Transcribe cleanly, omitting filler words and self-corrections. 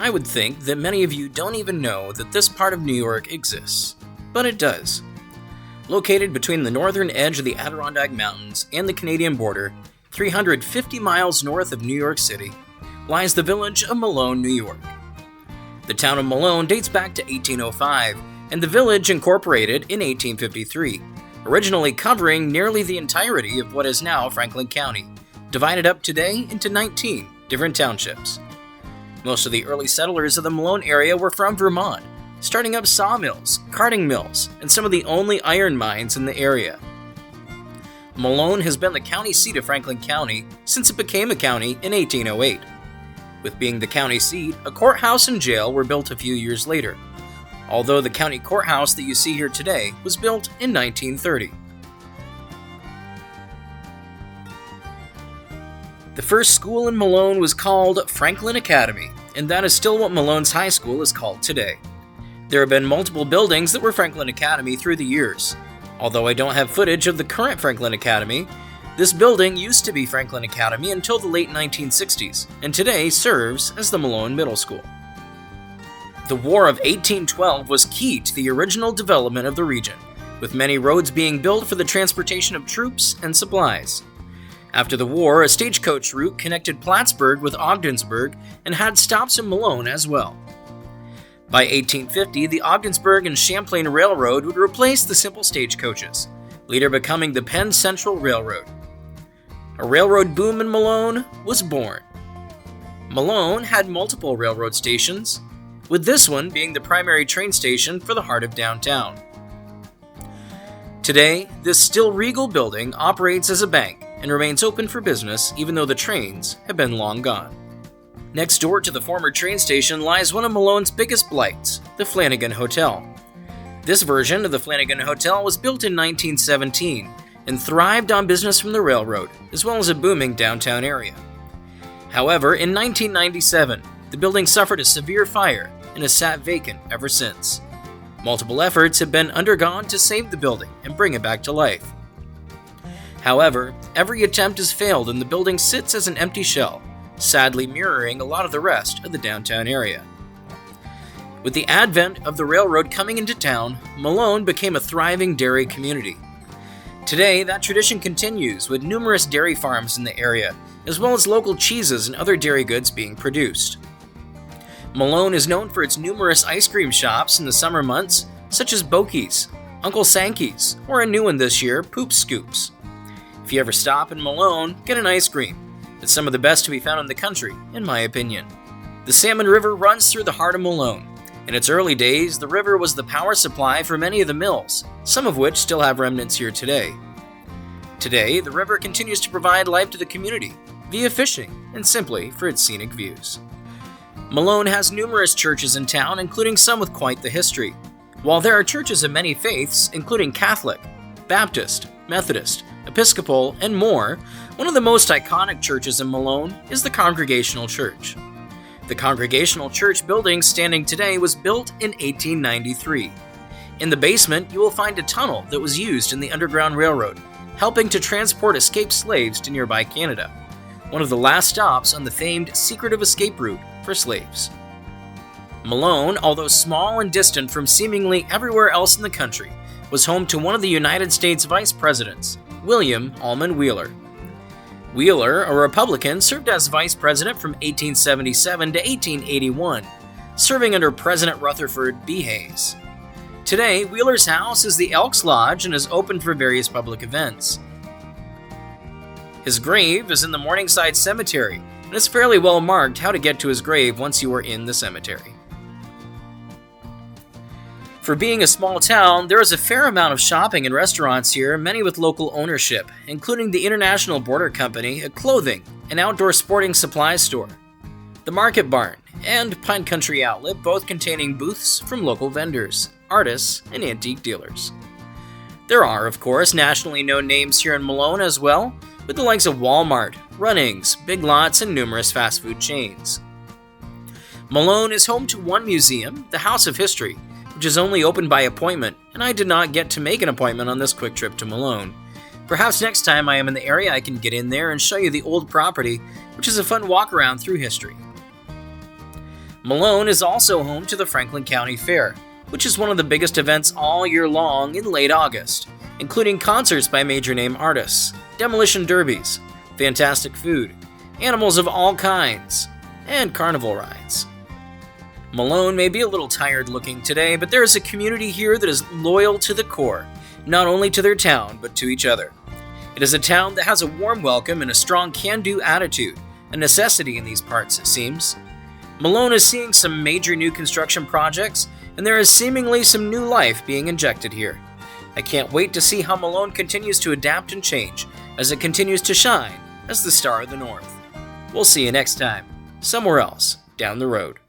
I would think that many of you don't even know that this part of New York exists, but it does. Located between the northern edge of the Adirondack Mountains and the Canadian border, 350 miles north of New York City, lies the village of Malone, New York. The town of Malone dates back to 1805, and the village incorporated in 1853, originally covering nearly the entirety of what is now Franklin County, divided up today into 19 different townships. Most of the early settlers of the Malone area were from Vermont, starting up sawmills, carding mills, and some of the only iron mines in the area. Malone has been the county seat of Franklin County since it became a county in 1808. With being the county seat, a courthouse and jail were built a few years later, although the county courthouse that you see here today was built in 1930. The first school in Malone was called Franklin Academy, and that is still what Malone's high school is called today. There have been multiple buildings that were Franklin Academy through the years. Although I don't have footage of the current Franklin Academy, this building used to be Franklin Academy until the late 1960s, and today serves as the Malone Middle School. The War of 1812 was key to the original development of the region, with many roads being built for the transportation of troops and supplies. After the war, a stagecoach route connected Plattsburgh with Ogdensburg and had stops in Malone as well. By 1850, the Ogdensburg and Champlain Railroad would replace the simple stagecoaches, later becoming the Penn Central Railroad. A railroad boom in Malone was born. Malone had multiple railroad stations, with this one being the primary train station for the heart of downtown. Today, this still regal building operates as a bank and remains open for business even though the trains have been long gone. Next door to the former train station lies one of Malone's biggest blights, the Flanagan Hotel. This version of the Flanagan Hotel was built in 1917 and thrived on business from the railroad, as well as a booming downtown area. However, in 1997, the building suffered a severe fire and has sat vacant ever since. Multiple efforts have been undergone to save the building and bring it back to life. However, every attempt has failed and the building sits as an empty shell, sadly mirroring a lot of the rest of the downtown area. With the advent of the railroad coming into town, Malone became a thriving dairy community. Today, that tradition continues with numerous dairy farms in the area, as well as local cheeses and other dairy goods being produced. Malone is known for its numerous ice cream shops in the summer months, such as Boki's, Uncle Sankey's, or a new one this year, Poop Scoops. If you ever stop in Malone, get an ice cream. It's some of the best to be found in the country, in my opinion. The Salmon River runs through the heart of Malone. In its early days, the river was the power supply for many of the mills, some of which still have remnants here today. Today, the river continues to provide life to the community via fishing and simply for its scenic views. Malone has numerous churches in town, including some with quite the history. While there are churches of many faiths, including Catholic, Baptist, Methodist, Episcopal, and more, one of the most iconic churches in Malone is the Congregational Church. The Congregational Church building standing today was built in 1893. In the basement, you will find a tunnel that was used in the Underground Railroad, helping to transport escaped slaves to nearby Canada, one of the last stops on the famed secretive escape route for slaves. Malone, although small and distant from seemingly everywhere else in the country, was home to one of the United States vice presidents, William Almon Wheeler. Wheeler, a Republican, served as vice president from 1877 to 1881, serving under President Rutherford B. Hayes. Today, Wheeler's house is the Elks Lodge and is open for various public events. His grave is in the Morningside Cemetery, and it's fairly well marked how to get to his grave once you are in the cemetery. For being a small town, there is a fair amount of shopping and restaurants here, many with local ownership, including the International Border Company, a clothing and outdoor sporting supplies store, the Market Barn, and Pine Country Outlet, both containing booths from local vendors, artists, and antique dealers. There are, of course, nationally known names here in Malone as well, with the likes of Walmart, Runnings, Big Lots, and numerous fast food chains. Malone is home to one museum, the House of History, which is only open by appointment, and I did not get to make an appointment on this quick trip to Malone. Perhaps next time I am in the area I can get in there and show you the old property, which is a fun walk around through history. Malone is also home to the Franklin County Fair, which is one of the biggest events all year long in late August, including concerts by major name artists, demolition derbies, fantastic food, animals of all kinds, and carnival rides. Malone may be a little tired looking today, but there is a community here that is loyal to the core, not only to their town, but to each other. It is a town that has a warm welcome and a strong can-do attitude, a necessity in these parts, it seems. Malone is seeing some major new construction projects, and there is seemingly some new life being injected here. I can't wait to see how Malone continues to adapt and change as it continues to shine as the star of the North. We'll see you next time, somewhere else down the road.